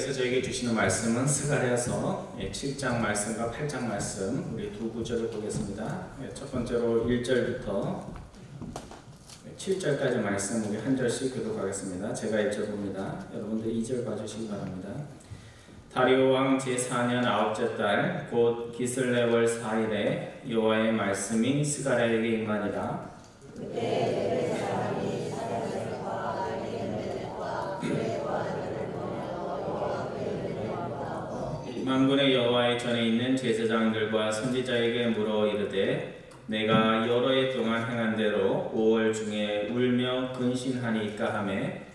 하나님께서 저에게 주시는 말씀은 스가랴서 7장 말씀과 8장 말씀 우리 두 구절을 보겠습니다. 첫 번째로 1절부터 7절까지 말씀 우리 한 절씩 교독하겠습니다. 제가 1절 봅니다. 여러분들 2절 봐주시기 바랍니다. 다리오 왕 제4년 9째 달 곧 기슬레월 4일에 여호와의 말씀이 스가랴에게 임하니라. 만군의 여호와의 전에 있는 제사장들과 선지자에게 물어 이르되 내가 여러 해 동안 행한 대로 5월 중에 울며 근신하니까 하매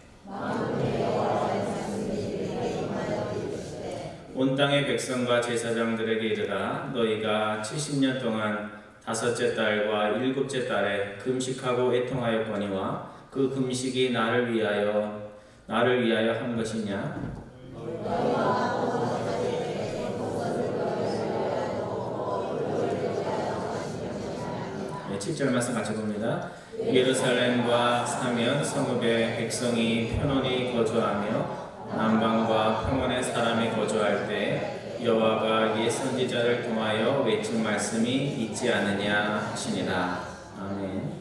온 땅의 백성과 제사장들에게 이르라 너희가 70년 동안 5째 달과 7째 달에 금식하고 애통하였거니와 그 금식이 나를 위하여 한 것이냐? 7절 말씀 같이 봅니다. 예루살렘과 사면 성읍에 백성이 편안히 거주하며 남방과 평원에 사람이 거주할 때 여호와가 옛 선지자를 통하여 외친 말씀이 있지 않느냐 하시니라. 아멘.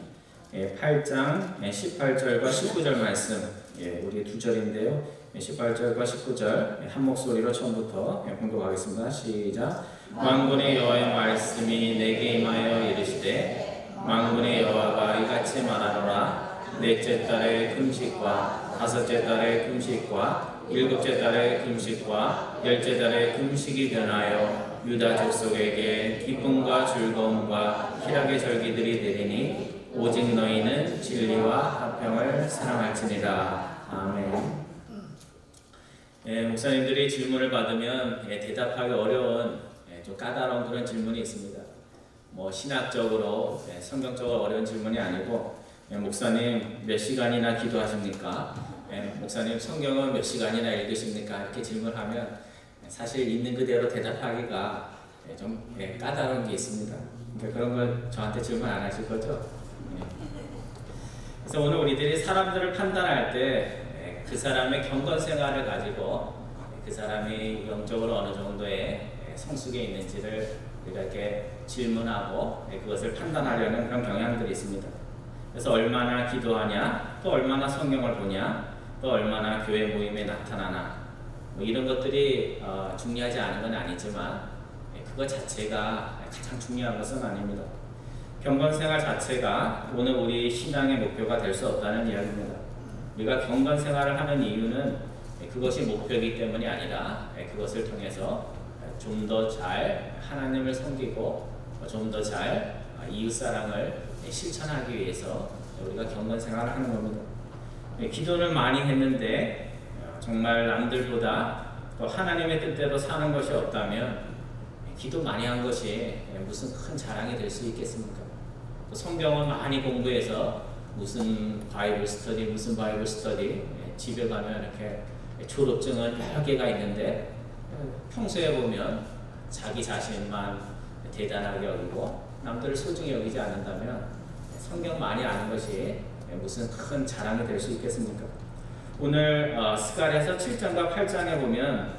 8장 18절과 19절 말씀 우리 두 절인데요. 18절과 19절 한 목소리로 처음부터 공독하겠습니다. 시작. 만군의 여호와의 말씀이 내게 임하여 이르시되 만군의 여호와가 이같이 말하노라. 넷째 달의 금식과 5째 달의 금식과 7째 달의 금식과 10째 달의 금식이 변하여 유다 족속에게 기쁨과 즐거움과 희락의 절기들이 되리니 오직 너희는 진리와 화평을 사랑할지니라. 아멘. 목사님들이 질문을 받으면 대답하기 어려운 좀 까다로운 그런 질문이 있습니다. 신학적으로 성경적으로 어려운 질문이 아니고 목사님 몇 시간이나 기도하십니까? 목사님 성경은 몇 시간이나 읽으십니까? 이렇게 질문하면 사실 있는 그대로 대답하기가 좀 까다로운 게 있습니다. 그러니까 그런 걸 저한테 질문 안 하실 거죠? 그래서 오늘 우리들이 사람들을 판단할 때 그 사람의 경건 생활을 가지고 그 사람이 영적으로 어느 정도의 성숙에 있는지를 우리가 이렇게 질문하고 그것을 판단하려는 그런 경향들이 있습니다. 그래서 얼마나 기도하냐, 또 얼마나 성경을 보냐, 또 얼마나 교회 모임에 나타나나 이런 것들이 중요하지 않은 건 아니지만 그것 자체가 가장 중요한 것은 아닙니다. 경건생활 자체가 오늘 우리 신앙의 목표가 될 수 없다는 이야기입니다. 우리가 경건생활을 하는 이유는 그것이 목표이기 때문이 아니라 그것을 통해서 좀 더 잘 하나님을 섬기고 좀 더 잘 이웃사랑을 실천하기 위해서 우리가 경건생활을 하는 겁니다. 기도는 많이 했는데 정말 남들보다 또 하나님의 뜻대로 사는 것이 없다면 기도 많이 한 것이 무슨 큰 자랑이 될 수 있겠습니까? 또 성경은 많이 공부해서 무슨 바이블 스터디 집에 가면 이렇게 졸업증은 여러 개가 있는데 평소에 보면 자기 자신만 대단하게 여기고 남들을 소중히 여기지 않는다면 성경 많이 아는 것이 무슨 큰 자랑이 될 수 있겠습니까? 오늘 스가랴서 7장과 8장에 보면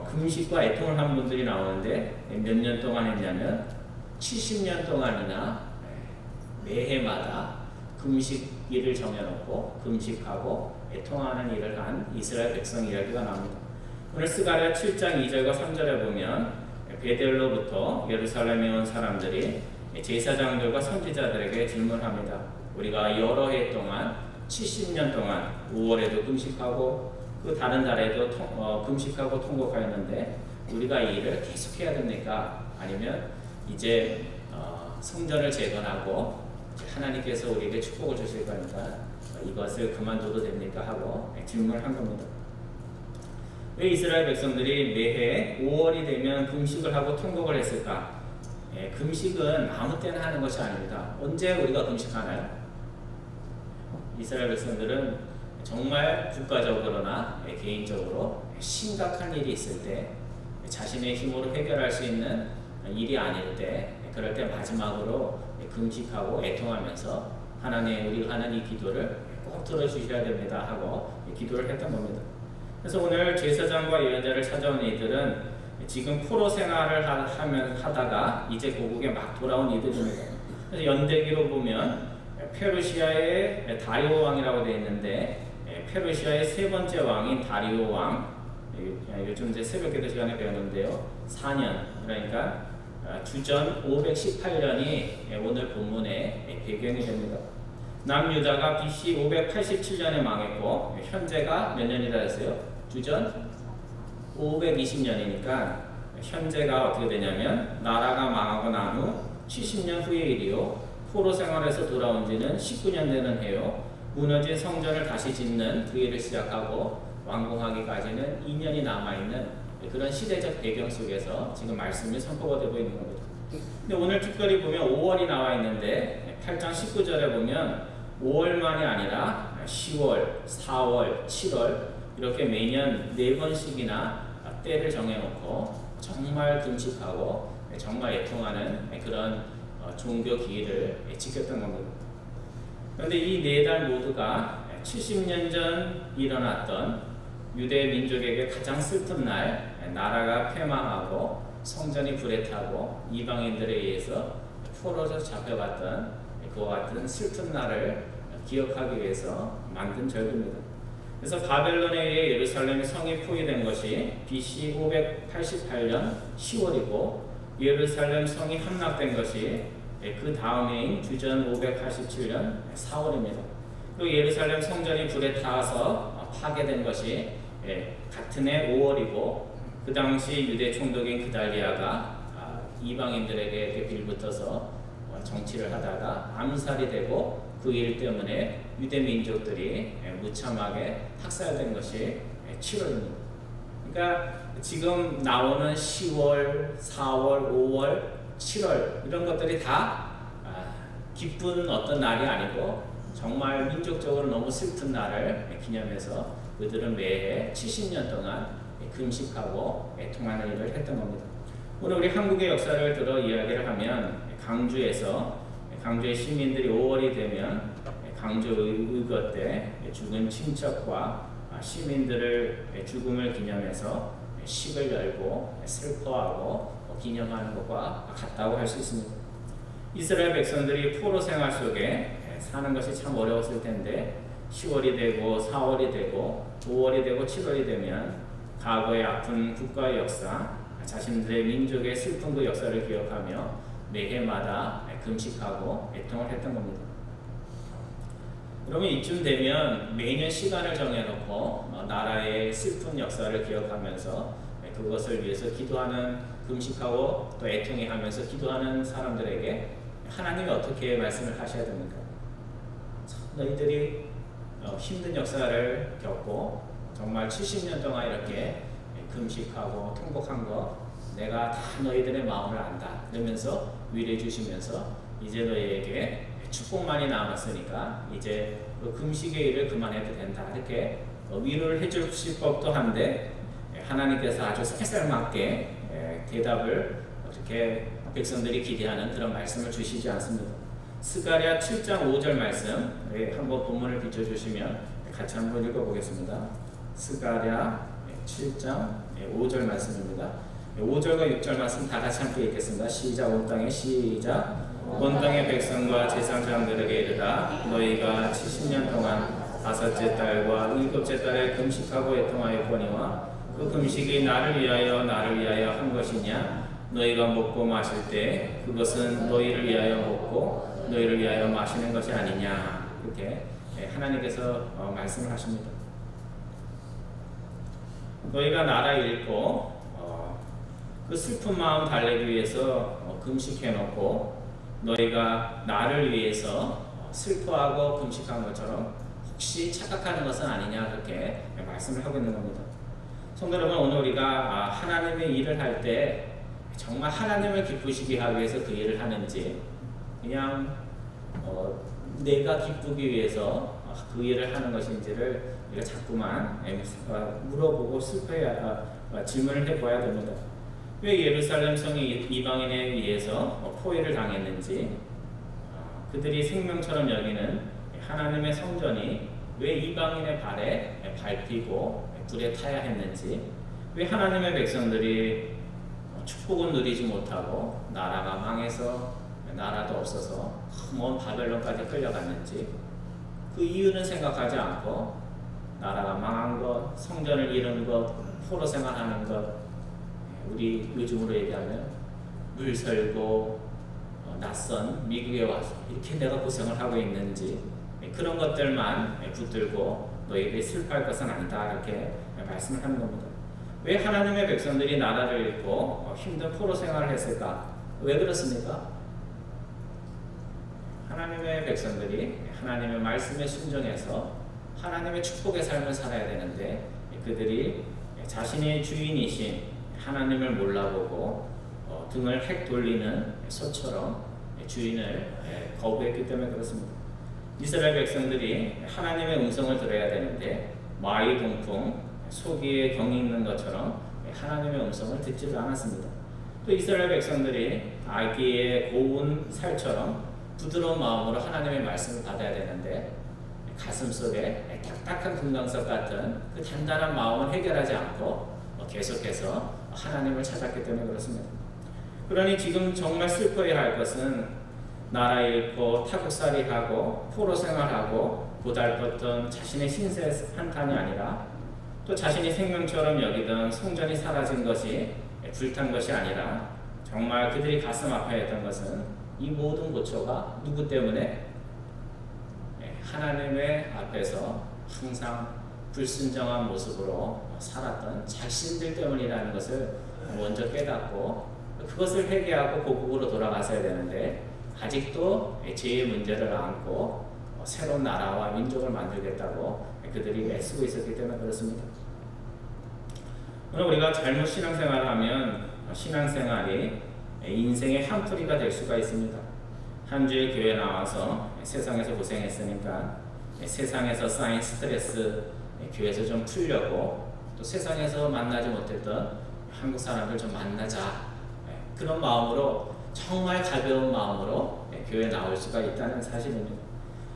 금식과 애통을 한 분들이 나오는데 몇 년 동안 했냐면 70년 동안이나 매해마다 금식일을 정해놓고 금식하고 애통하는 일을 한 이스라엘 백성 이야기가 나옵니다. 오늘 스가랴 7장 2절과 3절에 보면 베델로부터 예루살렘에 온 사람들이 제사장들과 선지자들에게 질문합니다. 우리가 여러 해 동안 70년 동안 5월에도 금식하고 그 다른 달에도 금식하고 통곡하였는데 우리가 이 일을 계속해야 됩니까? 아니면 이제 성전을 재건하고 하나님께서 우리에게 축복을 주실 거니까 이것을 그만둬도 됩니까? 하고 질문을 한 겁니다. 왜 이스라엘 백성들이 매해 5월이 되면 금식을 하고 통곡을 했을까? 금식은 아무 때나 하는 것이 아닙니다. 언제 우리가 금식하나요? 이스라엘 백성들은 정말 국가적으로나 개인적으로 심각한 일이 있을 때 자신의 힘으로 해결할 수 있는 일이 아닐 때 그럴 때 마지막으로 금식하고 애통하면서 하나님 우리가 하는 이 기도를 꼭 들어주셔야 됩니다 하고 기도를 했던 겁니다. 그래서 오늘 제사장과 예언자를 찾아온 이들은 지금 포로 생활을 하다가 이제 고국에 막 돌아온 이들입니다. 그래서 연대기로 보면 페르시아의 다리오 왕이라고 되어 있는데, 페르시아의 세 번째 왕인 다리오 왕, 요즘 이제 새벽기도 시간에 배우는데요, 4년, 그러니까 주전 518년이 오늘 본문의 배경이 됩니다. 남유다가 BC 587년에 망했고, 현재가 몇 년이라 했어요? 주전 520년이니까 현재가 어떻게 되냐면, 나라가 망하고 난 후 70년 후의 일이요, 포로 생활에서 돌아온 지는 19년 되는 해요, 무너진 성전을 다시 짓는 그 일을 시작하고 완공하기까지는 2년이 남아있는 그런 시대적 배경 속에서 지금 말씀이 선포가 되고 있는 겁니다. 근데 오늘 특별히 보면 5월이 나와 있는데, 8장 19절에 보면 5월만이 아니라 10월, 4월, 7월 이렇게 매년 4번씩이나 때를 정해놓고 정말 금식하고 정말 애통하는 그런 종교 기일을 지켰던 겁니다. 그런데 이 4달 모두가 70년 전 일어났던 유대 민족에게 가장 슬픈 날, 나라가 패망하고 성전이 불에 타고 이방인들에 의해서 포로로 잡혀갔던 그와 같은 슬픈 날을 기억하기 위해서 만든 절기입니다. 그래서 바벨론에 의해 예루살렘의 성이 포위된 것이 BC 588년 10월이고, 예루살렘 성이 함락된 것이 그 다음 해인 주전 587년 4월입니다. 또 예루살렘 성전이 불에 타서 파괴된 것이 같은 해 5월이고, 그 당시 유대 총독인 그달리아가 이방인들에게 빌붙어서 정치를 하다가 암살이 되고, 그 일 때문에 유대 민족들이 무참하게 학살된 것이 7월입니다. 그러니까 지금 나오는 10월, 4월, 5월, 7월 이런 것들이 다 기쁜 어떤 날이 아니고 정말 민족적으로 너무 슬픈 날을 기념해서 그들은 매해 70년 동안 금식하고 애통하는 일을 했던 겁니다. 오늘 우리 한국의 역사를 들어 이야기를 하면, 강주의 시민들이 5월이 되면 강주 의거 때 죽은 친척과 시민들을 죽음을 기념해서 식을 열고 슬퍼하고 기념하는 것과 같다고 할 수 있습니다. 이스라엘 백성들이 포로 생활 속에 사는 것이 참 어려웠을 텐데, 10월이 되고 4월이 되고 5월이 되고 7월이 되면 과거의 아픈 국가의 역사, 자신들의 민족의 슬픈 그 역사를 기억하며 매해마다 금식하고 애통을 했던 겁니다. 그러면 이쯤 되면 매년 시간을 정해놓고 나라의 슬픈 역사를 기억하면서 그것을 위해서 기도하는, 금식하고 또 애통해 하면서 기도하는 사람들에게 하나님이 어떻게 말씀을 하셔야 됩니까? 너희들이 힘든 역사를 겪고 정말 70년 동안 이렇게 금식하고 통곡한 거 내가 다 너희들의 마음을 안다, 그러면서 위로해 주시면서 이제 너희에게 축복만이 남았으니까 이제 그 금식의 일을 그만해도 된다, 이렇게 위로를 해주실 법도 한데, 하나님께서 아주 쌀쌀맞게 대답을 이렇게 백성들이 기대하는 그런 말씀을 주시지 않습니다. 스가랴 7장 5절 말씀 한번 본문을 비춰주시면 같이 한번 읽어보겠습니다. 스가랴 7장 5절 말씀입니다. 5절과 6절 말씀 다 같이 함께 읽겠습니다. 시작. 온 땅에 시작. 온 땅의 백성과 제사장들에게 이르라, 너희가 70년 동안 5째 달과 7째 달에 금식하고 애통하였거니와 그 금식이 나를 위하여 한 것이냐? 너희가 먹고 마실 때 그것은 너희를 위하여 먹고 너희를 위하여 마시는 것이 아니냐? 이렇게 하나님께서 말씀을 하십니다. 너희가 나라 잃고 그 슬픈 마음 달래기 위해서 금식해놓고, 너희가 나를 위해서 슬퍼하고 금식한 것처럼 혹시 착각하는 것은 아니냐, 그렇게 말씀을 하고 있는 겁니다. 성도 여러분, 오늘 우리가 하나님의 일을 할 때 정말 하나님을 기쁘시게 하기 위해서 그 일을 하는지, 그냥 내가 기쁘기 위해서 그 일을 하는 것인지를 우리가 자꾸만 물어보고 질문을 해봐야 됩니다. 왜 예루살렘 성이 이방인에 의해서 포위를 당했는지, 그들이 생명처럼 여기는 하나님의 성전이 왜 이방인의 발에 밟히고 불에 타야 했는지, 왜 하나님의 백성들이 축복은 누리지 못하고 나라가 망해서 나라도 없어서 먼 바벨론까지 끌려갔는지, 그 이유는 생각하지 않고 나라가 망한 것, 성전을 잃은 것, 포로 생활하는 것, 우리 요즘으로 얘기하면 물설고 낯선 미국에 와서 이렇게 내가 고생을 하고 있는지, 그런 것들만 붙들고 너희들이 슬퍼할 것은 아니다, 이렇게 말씀을 하는 겁니다. 왜 하나님의 백성들이 나라를 잃고 힘든 포로 생활을 했을까? 왜 그렇습니까? 하나님의 백성들이 하나님의 말씀에 순종해서 하나님의 축복의 삶을 살아야 되는데, 그들이 자신의 주인이신 하나님을 몰라보고 등을 헥 돌리는 소처럼 주인을 거부했기 때문에 그렇습니다. 이스라엘 백성들이 하나님의 음성을 들어야 되는데 마의 동풍, 소기에 경이 있는 것처럼 하나님의 음성을 듣지를 않았습니다. 또 이스라엘 백성들이 아기의 고운 살처럼 부드러운 마음으로 하나님의 말씀을 받아야 되는데 가슴속에 딱딱한 금강석 같은 그 단단한 마음을 해결하지 않고 계속해서 하나님을 찾았기 때문에 그렇습니다. 그러니 지금 정말 슬퍼해야 할 것은 나라 잃고 타국살이하고 포로 생활하고 고달팠던 자신의 신세 한탄이 아니라, 또 자신이 생명처럼 여기던 성전이 사라진 것이 불탄 것이 아니라, 정말 그들이 가슴 아파했던 것은 이 모든 고초가 누구 때문에? 하나님의 앞에서 항상 불순정한 모습으로 살았던 자신들 때문이라는 것을 먼저 깨닫고 그것을 회개하고 고국으로 돌아가셔야 되는데, 아직도 죄의 문제를 안고 새로운 나라와 민족을 만들겠다고 그들이 애쓰고 있었기 때문에 그렇습니다. 오늘 우리가 잘못 신앙생활을 하면 신앙생활이 인생의 한풀이가 될 수가 있습니다. 한 주에 교회 나와서 세상에서 고생했으니까 세상에서 쌓인 스트레스 교회에서 좀 풀려고, 또 세상에서 만나지 못했던 한국 사람들 좀 만나자, 그런 마음으로, 정말 가벼운 마음으로 교회에 나올 수가 있다는 사실입니다.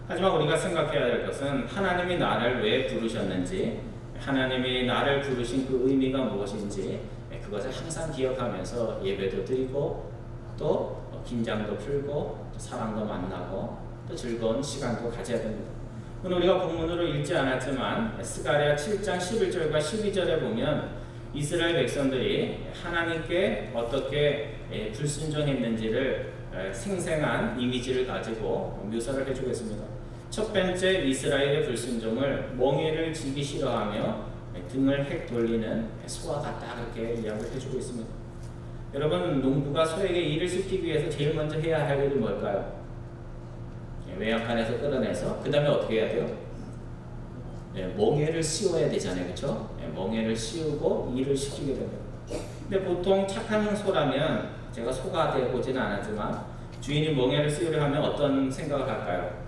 하지만 우리가 생각해야 될 것은 하나님이 나를 왜 부르셨는지, 하나님이 나를 부르신 그 의미가 무엇인지 그것을 항상 기억하면서 예배도 드리고, 또 긴장도 풀고, 또 사랑도 만나고, 또 즐거운 시간도 가져야 됩니다. 오늘 우리가 본문으로 읽지 않았지만 스가랴 7장 11절과 12절에 보면 이스라엘 백성들이 하나님께 어떻게 불순종했는지를 생생한 이미지를 가지고 묘사를 해주고 있습니다. 첫 번째, 이스라엘의 불순종을 멍에를 지기 싫어하며 등을 헥 돌리는 소와 같다, 그렇게 이야기를 해주고 있습니다. 여러분, 농부가 소에게 일을 시키기 위해서 제일 먼저 해야 할 일이 뭘까요? 외양간에서 끌어내서 그 다음에 어떻게 해야 돼요? 멍에를 씌워야 되잖아요, 그렇죠? 멍에를 씌우고 일을 시키게 됩니다. 근데 보통 착한 소라면, 제가 소가 되어 보지는 않았지만 주인이 멍에를 씌우려 하면 어떤 생각을 할까요?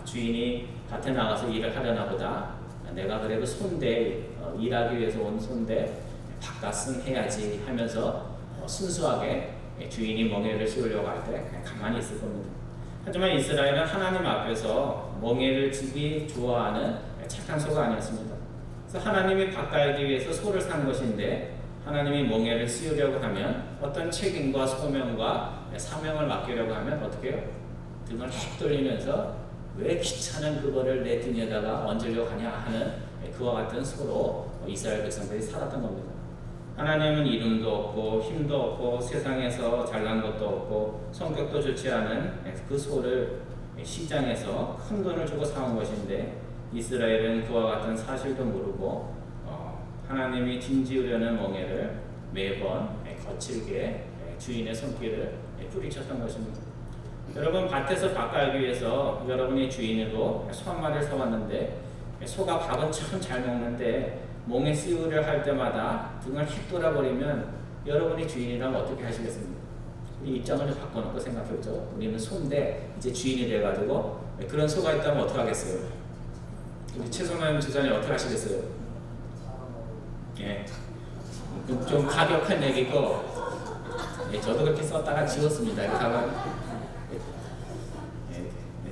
주인이 밭에 나가서 일을 하려나 보다, 내가 그래도 손대, 일하기 위해서 온 손대 바깥은 해야지 하면서 순수하게 주인이 멍에를 씌우려고 할 때 그냥 가만히 있을 겁니다. 하지만 이스라엘은 하나님 앞에서 멍에를 지기 좋아하는 착한 소가 아니었습니다. 그래서 하나님이 바꿔하기 위해서 소를 산 것인데, 하나님이 멍에를 씌우려고 하면 어떤 책임과 소명과 사명을 맡기려고 하면 어떻게 해요? 등을 쭉 돌리면서 왜 귀찮은 그거를 내 등에다가 얹으려고 하냐 하는 그와 같은 소로 이스라엘 백성들이 살았던 겁니다. 하나님은 이름도 없고 힘도 없고 세상에서 잘난 것도 없고 성격도 좋지 않은 그 소를 시장에서 큰 돈을 주고 사온 것인데, 이스라엘은 그와 같은 사실도 모르고 하나님이 징지우려는 멍에를 매번 거칠게 주인의 손길을 뿌리쳤던 것입니다. 여러분, 밭에서 밥 갈기 위해서 여러분이 주인으로 소 한 마리를 사왔는데, 소가 밥은 참 잘 먹는데 멍에 씌우려 할 때마다 등을 휙 돌아버리면 여러분이 주인이라면 어떻게 하시겠습니까? 이 입장을 바꿔놓고 생각해보죠. 우리는 소인데 이제 주인이 돼가지고 그런 소가 있다면 어떻게 하겠어요? 우리 최성남 지사님 어떻게 하시겠어요? 예, 좀 가격한 얘기고, 저도 그렇게 썼다가 지웠습니다.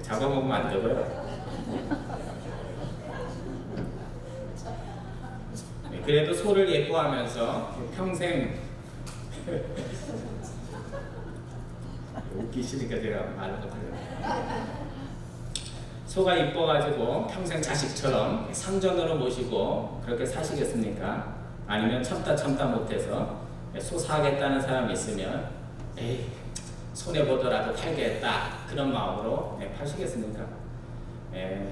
잡아먹으면 안 되고요. 그래도 소를 예뻐하면서 평생 웃기시니까 제가 말을 못해요. 소가 이뻐가지고 평생 자식처럼 상전으로 모시고 그렇게 사시겠습니까? 아니면 참다 못해서 소 사겠다는 사람이 있으면 에이 손해보더라도 팔겠다 그런 마음으로 파시겠습니까?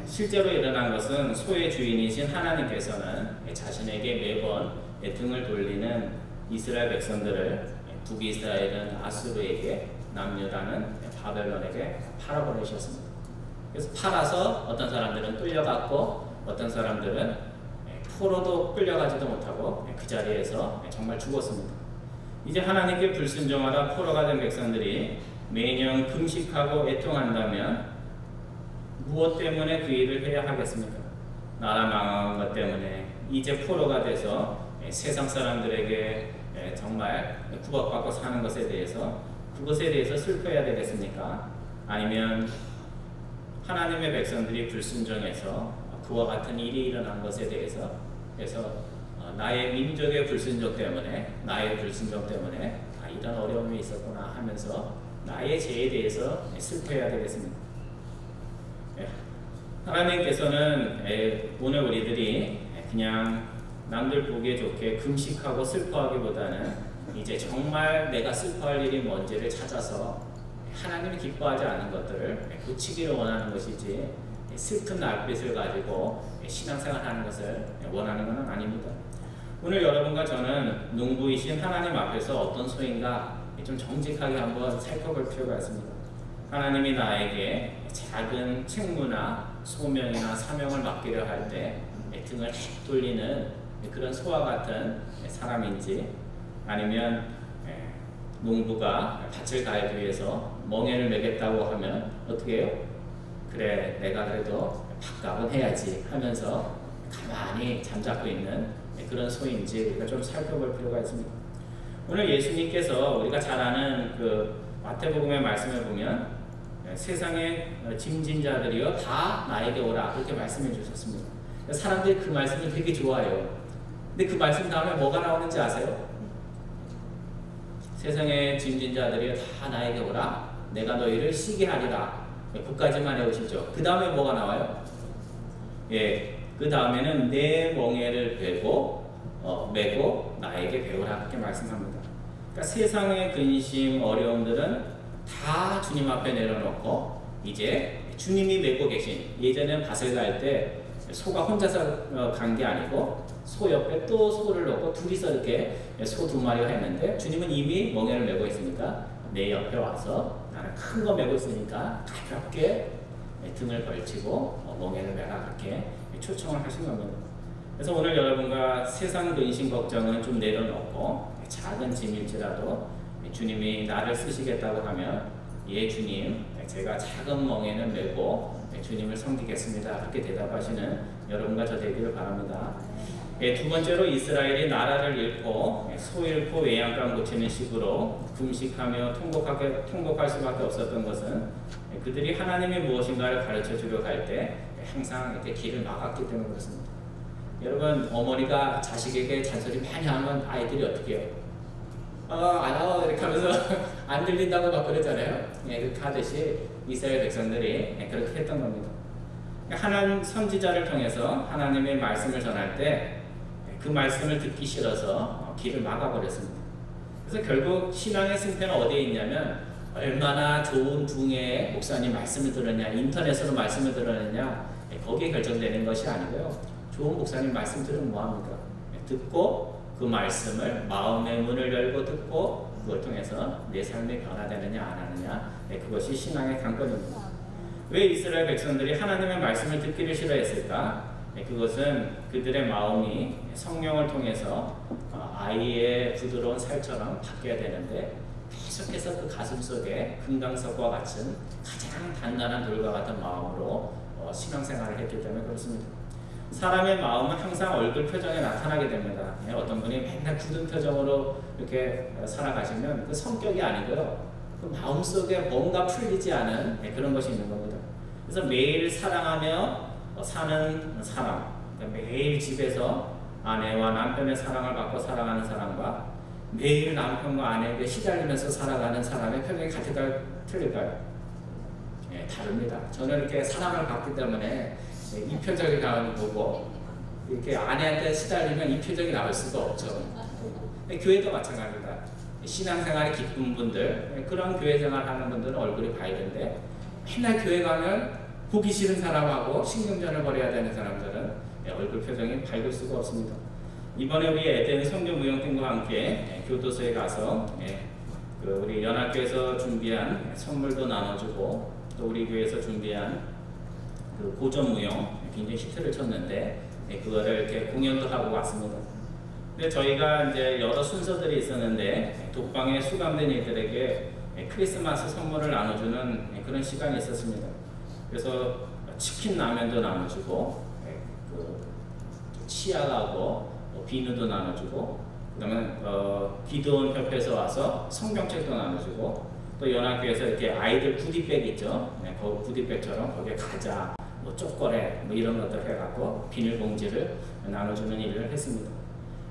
실제로 일어난 것은 소의 주인이신 하나님께서는 자신에게 매번 등을 돌리는 이스라엘 백성들을 북이스라엘은 아수르에게, 남유다는 바벨론에게 팔아버리셨습니다. 그래서 팔아서 어떤 사람들은 끌려갔고 어떤 사람들은 포로도 끌려가지도 못하고 그 자리에서 정말 죽었습니다. 이제 하나님께 불순종하다 포로가 된 백성들이 매년 금식하고 애통한다면 무엇 때문에 그 일을 해야 하겠습니까? 나라 망한 것 때문에 이제 포로가 돼서 세상 사람들에게 정말 구박받고 사는 것에 대해서 그것에 대해서 슬퍼해야 되겠습니까? 아니면 하나님의 백성들이 불순종해서 그와 같은 일이 일어난 것에 대해서 그래서 나의 민족의 불순종 때문에 나의 불순종 때문에 이런 어려움이 있었구나 하면서 나의 죄에 대해서 슬퍼해야 되겠습니다. 하나님께서는 오늘 우리들이 그냥 남들 보기에 좋게 금식하고 슬퍼하기보다는 이제 정말 내가 슬퍼할 일이 뭔지를 찾아서 하나님이 기뻐하지 않은 것들을 고치기를 원하는 것이지 슬픈 날빛을 가지고 신앙생활하는 것을 원하는 것은 아닙니다. 오늘 여러분과 저는 농부이신 하나님 앞에서 어떤 소인가 좀 정직하게 한번 살펴볼 필요가 있습니다. 하나님이 나에게 작은 책무나 소명이나 사명을 맡기려 할 때 등을 돌리는 그런 소와 같은 사람인지 아니면 농부가 밭을 가기 위해서 멍에를 매겠다고 하면 어떻게 해요? 그래 내가 그래도 밥값은 해야지 하면서 가만히 잠자고 있는 그런 소인지 우리가 좀 살펴볼 필요가 있습니다. 오늘 예수님께서 우리가 잘 아는 그 마태복음의 말씀을 보면 세상의 짐진 자들이여 다 나에게 오라 그렇게 말씀해 주셨습니다. 사람들이 그 말씀을 되게 좋아해요. 근데 그 말씀 다음에 뭐가 나오는지 아세요? 세상의 짐진 자들이여 다 나에게 오라 내가 너희를 쉬게 하리라. 그까지만 해오시죠. 그 다음에 뭐가 나와요? 그 다음에는 내 멍에를 메고 나에게 배우라 그렇게 말씀합니다. 그러니까 세상의 근심 어려움들은 다 주님 앞에 내려놓고 이제 주님이 메고 계신 예전엔 밭을 갈 때 소가 혼자서 간 게 아니고 소 옆에 또 소를 놓고 둘이서 이렇게 소 2마리가 했는데 주님은 이미 멍에를 메고 있으니까 내 옆에 와서 나는 큰 거 메고 있으니까 가볍게 등을 걸치고 멍에를 메라 그렇게 초청을 하신 겁니다. 그래서 오늘 여러분과 세상 근심 걱정은 좀 내려놓고 작은 짐일지라도 주님이 나를 쓰시겠다고 하면 예 주님 제가 작은 멍에는 메고 주님을 섬기겠습니다 그렇게 대답하시는 여러분과 저 되기를 바랍니다. 두 번째로 이스라엘이 나라를 잃고 소 잃고 외양간 고치는 식으로 금식하며 통곡할 수밖에 없었던 것은 그들이 하나님이 무엇인가를 가르쳐 주려고 할 때 항상 이렇게 길을 막았기 때문에 그렇습니다. 여러분 어머니가 자식에게 잔소리 많이 하면 아이들이 어떻게 해요? 안 와 이렇게 하면서 안 들린다고 막 그러잖아요. 그렇게 하듯이 이스라엘 백성들이 그렇게 했던 겁니다. 하나님 선지자를 통해서 하나님의 말씀을 전할 때 그 말씀을 듣기 싫어서 길을 막아버렸습니다. 그래서 결국 신앙의 승패는 어디에 있냐면 얼마나 좋은 붕의 목사님 말씀을 들었냐 인터넷으로 말씀을 들었느냐 거기에 결정되는 것이 아니고요. 좋은 목사님 말씀 들으면 뭐합니까? 듣고 그 말씀을 마음의 문을 열고 듣고 그걸 통해서 내 삶이 변화되느냐 안 하느냐 그것이 신앙의 관건입니다. 왜 이스라엘 백성들이 하나님의 말씀을 듣기를 싫어했을까? 그것은 그들의 마음이 성령을 통해서 아이의 부드러운 살처럼 바뀌어야 되는데 계속해서 그 가슴 속에 금강석과 같은 가장 단단한 돌과 같은 마음으로 신앙생활을 했기 때문에 그렇습니다. 사람의 마음은 항상 얼굴 표정에 나타나게 됩니다. 어떤 분이 맨날 굳은 표정으로 이렇게 살아가시면 그 성격이 아니고요. 그 마음속에 뭔가 풀리지 않은 그런 것이 있는 겁니다. 그래서 매일 사랑하며 사는 사람, 매일 집에서 아내와 남편의 사랑을 받고 살아가는 사람과 매일 남편과 아내에게 시달리면서 살아가는 사람의 표정이 같을까요? 틀릴까요? 예, 다릅니다. 저는 이렇게 사랑을 받기 때문에 이 표정이 나오는 거고, 이렇게 아내한테 시달리면 이 표정이 나올 수가 없죠. 교회도 마찬가지입니다. 신앙생활이 기쁜 분들, 그런 교회 생활 하는 분들은 얼굴이 밝은데, 맨날 교회 가면 보기 싫은 사람하고 신경전을 벌여야 되는 사람들은 얼굴 표정이 밝을 수가 없습니다. 이번에 우리 에덴 성교무용팀과 함께 교도소에 가서 우리 연합교회에서 준비한 선물도 나눠주고, 또 우리 교회에서 준비한 그 고전무용 굉장히 히트를 쳤는데, 그거를 이렇게 공연도 하고 왔습니다. 근데 저희가 이제 여러 순서들이 있었는데, 독방에 수감된 이들에게 크리스마스 선물을 나눠주는 그런 시간이 있었습니다. 그래서 치킨 라면도 나눠주고, 치약하고 비누도 나눠주고, 그다음에 기도원 협회에서 와서 성경책도 나눠주고, 또 연합교회에서 이렇게 아이들 구디백 있죠? 그 구디백처럼 거기에 과자, 뭐 초콜릿, 뭐 이런 것들 해갖고 비닐봉지를 나눠주는 일을 했습니다.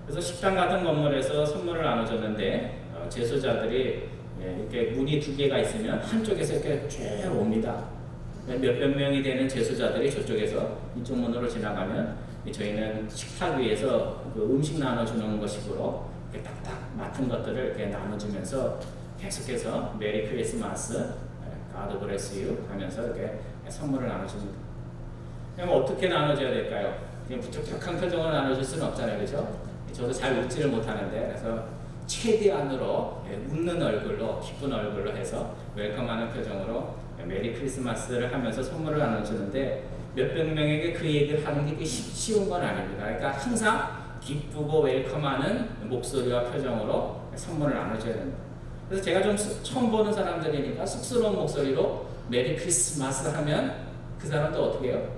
그래서 식당 같은 건물에서 선물을 나눠줬는데, 재소자들이 이렇게 문이 2개가 있으면 한쪽에서 이렇게 쭉 옵니다. 몇백 명이 되는 재소자들이 저쪽에서 이쪽 문으로 지나가면, 저희는 식탁 위에서 그 음식 나눠주는 것식으로 이렇게 딱딱 맡은 것들을 이렇게 나눠주면서 계속해서 메리 크리스마스, God bless you 하면서 이렇게 선물을 나눠줍니다. 그럼 어떻게 나눠줘야 될까요? 그냥 부쩍부쩍한 표정으로 나눠줄 수는 없잖아요, 그렇죠? 저도 잘 웃지를 못하는데, 그래서 최대한으로 웃는 얼굴로, 기쁜 얼굴로 해서 웰컴하는 표정으로 메리 크리스마스를 하면서 선물을 나눠주는데, 몇백 명에게 그 얘기를 하는 게 쉬운 건 아닙니다. 그러니까 항상 기쁘고 웰컴하는 목소리와 표정으로 선물을 나눠줘야 됩니다. 그래서 제가 좀 처음 보는 사람들이니까 쑥스러운 목소리로 메리 크리스마스 하면 그 사람도 어떻게 해요?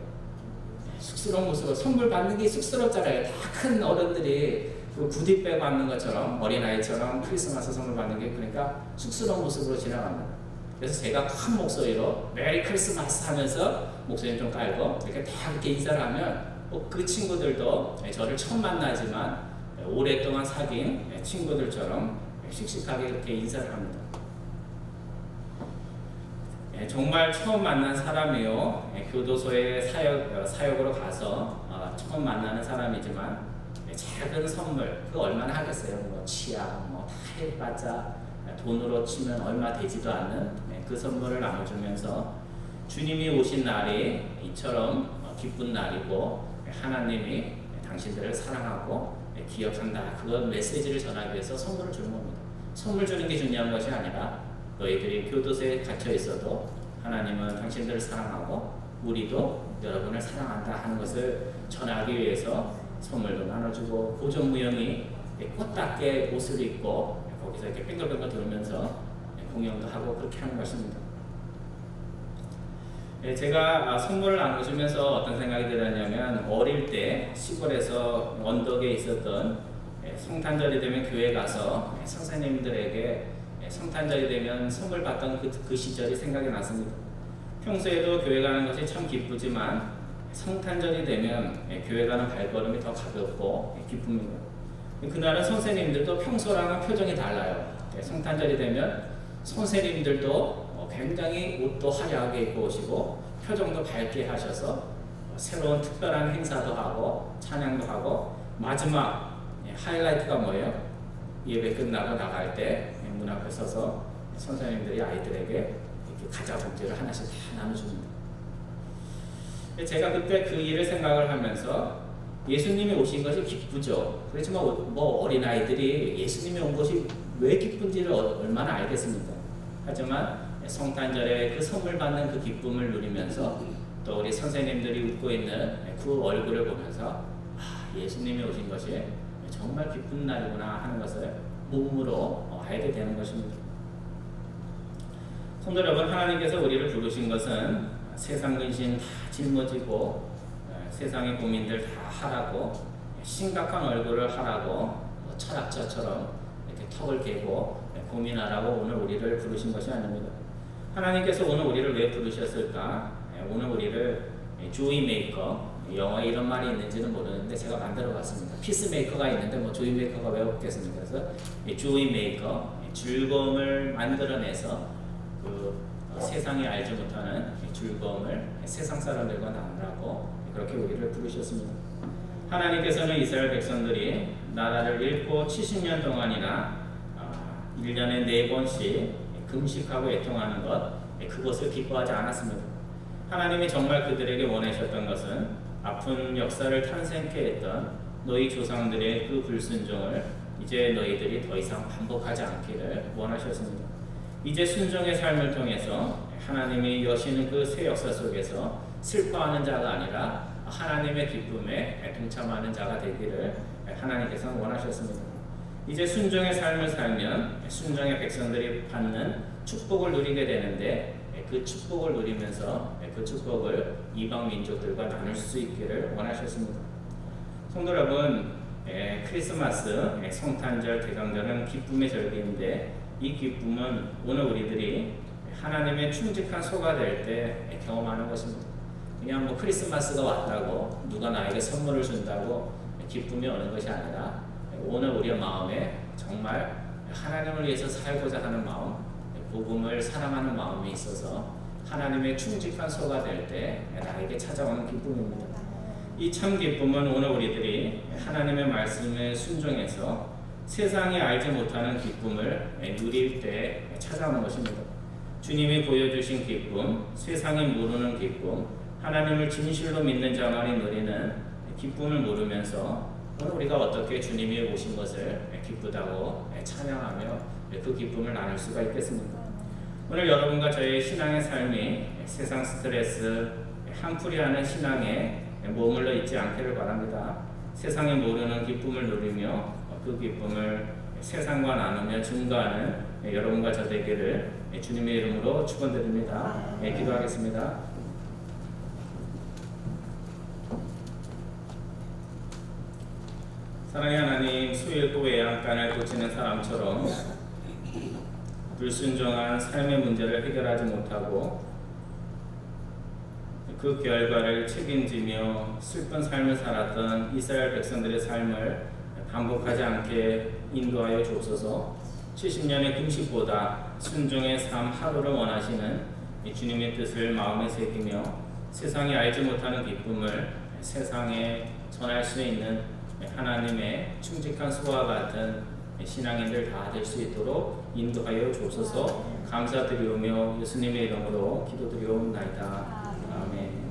쑥스러운 모습으로, 선물 받는 게 쑥스럽잖아요. 다 큰 어른들이 그 구디백 받는 것처럼, 어린아이처럼 크리스마스 선물 받는 게, 그러니까 쑥스러운 모습으로 지나갑니다. 그래서 제가 큰 목소리로 메리 크리스마스 하면서 목소리 좀 깔고 이렇게 다 이렇게 인사를 하면, 그 친구들도 저를 처음 만나지만 오랫동안 사귄 친구들처럼 씩씩하게 이렇게 인사를 합니다. 정말 처음 만난 사람이요, 교도소에 사역으로 가서 처음 만나는 사람이지만 작은 선물, 그거 얼마나 하겠어요? 뭐 치약, 뭐 타일과자, 돈으로 치면 얼마 되지도 않는 그 선물을 나눠주면서 주님이 오신 날이 이처럼 기쁜 날이고, 하나님이 당신들을 사랑하고 기억한다, 그런 메시지를 전하기 위해서 선물을 주는 겁니다. 선물 주는 게 중요한 것이 아니라, 너희들이 교도소에 갇혀 있어도 하나님은 당신들을 사랑하고 우리도 여러분을 사랑한다 하는 것을 전하기 위해서 선물도 나눠주고, 고전무용이 꽃답게 옷을 입고 거기서 이렇게 뺑글뺑글 돌면서 공연도 하고 그렇게 하는 것입니다. 제가 선물을 나눠주면서 어떤 생각이 들었냐면, 어릴 때 시골에서 언덕에 있었던 성탄절이 되면 교회 가서 선생님들에게 성탄절이 되면 선물 받던 그 시절이 생각이 났습니다. 평소에도 교회 가는 것이 참 기쁘지만 성탄절이 되면 교회 가는 발걸음이 더 가볍고 기쁩니다. 그날은 선생님들도 평소랑은 표정이 달라요. 성탄절이 되면 선생님들도 굉장히 옷도 화려하게 입고 오시고 표정도 밝게 하셔서 새로운 특별한 행사도 하고 찬양도 하고, 마지막 하이라이트가 뭐예요? 예배 끝나고 나갈 때 문 앞에 서서 선생님들이 아이들에게 이렇게 과자 봉지를 하나씩 다 나눠줍니다. 제가 그때 그 일을 생각을 하면서, 예수님이 오신 것이 기쁘죠. 그렇지만 뭐 어린아이들이 예수님이 온 것이 왜 기쁜지를 얼마나 알겠습니까? 하지만 성탄절에 그 선물 받는 그 기쁨을 누리면서, 또 우리 선생님들이 웃고 있는 그 얼굴을 보면서, 예수님이 오신 것이 정말 기쁜 날이구나 하는 것을 몸으로 알게 되는 것입니다. 성도 여러분, 하나님께서 우리를 부르신 것은 세상 근심 다 짊어지고 세상의 고민들 다 하라고, 심각한 얼굴을 하라고, 철학자처럼 이렇게 턱을 개고 고민하라고 오늘 우리를 부르신 것이 아닙니다. 하나님께서 오늘 우리를 왜 부르셨을까? 오늘 우리를 조이 메이커, 영어에 이런 말이 있는지는 모르는데 제가 만들어 봤습니다. 피스메이커가 있는데 뭐 조이 메이커가 왜 없겠습니까? 그래서 조이 메이커, 즐거움을 만들어내서 세상이 알지 못하는 즐거움을 세상 사람들과 나누라고 그렇게 우리를 부르셨습니다. 하나님께서는 이스라엘 백성들이 나라를 잃고 70년 동안이나 1년에 4번씩 금식하고 애통하는 것, 그것을 기뻐하지 않았습니다. 하나님이 정말 그들에게 원하셨던 것은 아픈 역사를 탄생케 했던 너희 조상들의 그 불순종을 이제 너희들이 더 이상 반복하지 않기를 원하셨습니다. 이제 순종의 삶을 통해서 하나님이 여시는 그 새 역사 속에서 슬퍼하는 자가 아니라 하나님의 기쁨에 동참하는 자가 되기를 하나님께서는 원하셨습니다. 이제 순종의 삶을 살면 순종의 백성들이 받는 축복을 누리게 되는데 그 축복을 누리면서 그 축복을 이방 민족들과 나눌 수 있기를 원하셨습니다. 성도 여러분, 크리스마스, 성탄절, 대강절은 기쁨의 절기인데 이 기쁨은 오늘 우리들이 하나님의 충직한 소가 될 때 경험하는 것입니다. 그냥 뭐 크리스마스가 왔다고 누가 나에게 선물을 준다고 기쁨이 오는 것이 아니라 오늘 우리의 마음에 정말 하나님을 위해서 살고자 하는 마음, 복음을 사랑하는 마음이 있어서 하나님의 충직한 소가 될 때 나에게 찾아오는 기쁨입니다. 이 참 기쁨은 오늘 우리들이 하나님의 말씀에 순종해서 세상이 알지 못하는 기쁨을 누릴 때 찾아오는 것입니다. 주님이 보여주신 기쁨, 세상이 모르는 기쁨, 하나님을 진실로 믿는 자만이 누리는 기쁨을 모르면서 오늘 우리가 어떻게 주님이 오신 것을 기쁘다고 찬양하며 그 기쁨을 나눌 수가 있겠습니까? 오늘 여러분과 저의 신앙의 삶이 세상 스트레스, 한풀이하는 신앙에 머물러 있지 않기를 바랍니다. 세상이 모르는 기쁨을 누리며 그 기쁨을 세상과 나누며 증거하는 여러분과 저 되기를 주님의 이름으로 축원드립니다. 기도하겠습니다. 사랑의 하나님, 수일고 외양간을 고치는 사람처럼 불순종한 삶의 문제를 해결하지 못하고 그 결과를 책임지며 슬픈 삶을 살았던 이스라엘 백성들의 삶을 반복하지 않게 인도하여 주옵소서. 70년의 금식보다 순종의 삶 하루를 원하시는 주님의 뜻을 마음에 새기며 세상이 알지 못하는 기쁨을 세상에 전할 수 있는 하나님의 충직한 소와 같은 신앙인들 다 될 수 있도록 인도하여 주옵소서. 감사드리오며 예수님의 이름으로 기도드리옵나이다. 아멘.